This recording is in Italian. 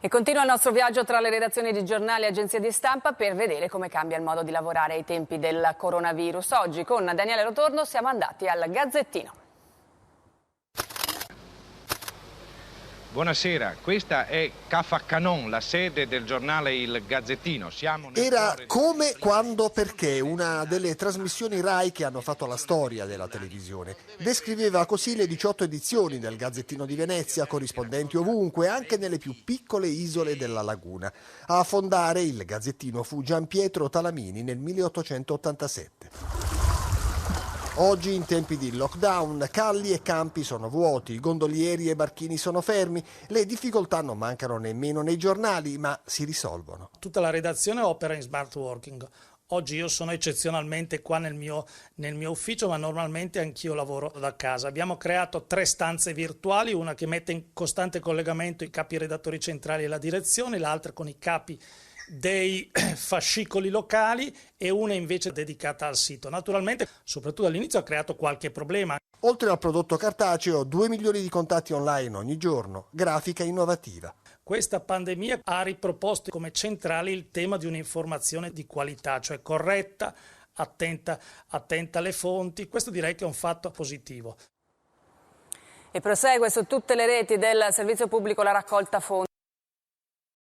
E continua il nostro viaggio tra le redazioni di giornali e agenzie di stampa per vedere come cambia il modo di lavorare ai tempi del coronavirus. Oggi con Daniele Rotorno siamo andati al Gazzettino. Buonasera, questa è Cafaccanon, la sede del giornale Il Gazzettino. Era Come, quando, perché, una delle trasmissioni Rai che hanno fatto la storia della televisione. Descriveva così le 18 edizioni del Gazzettino di Venezia, corrispondenti ovunque, anche nelle più piccole isole della laguna. A fondare il Gazzettino fu Gian Pietro Talamini nel 1887. Oggi, in tempi di lockdown, calli e campi sono vuoti, gondolieri e barchini sono fermi, le difficoltà non mancano nemmeno nei giornali, ma si risolvono. Tutta la redazione opera in smart working. Oggi io sono eccezionalmente qua nel mio ufficio, ma normalmente anch'io lavoro da casa. Abbiamo creato 3 stanze virtuali, una che mette in costante collegamento i capi redattori centrali e la direzione, l'altra con i capi dei fascicoli locali e una invece dedicata al sito. Naturalmente, soprattutto all'inizio, ha creato qualche problema. Oltre al prodotto cartaceo, 2 milioni di contatti online ogni giorno, grafica innovativa. Questa pandemia ha riproposto come centrale il tema di un'informazione di qualità, cioè corretta, attenta alle fonti. Questo direi che è un fatto positivo. E prosegue su tutte le reti del servizio pubblico la raccolta fondi.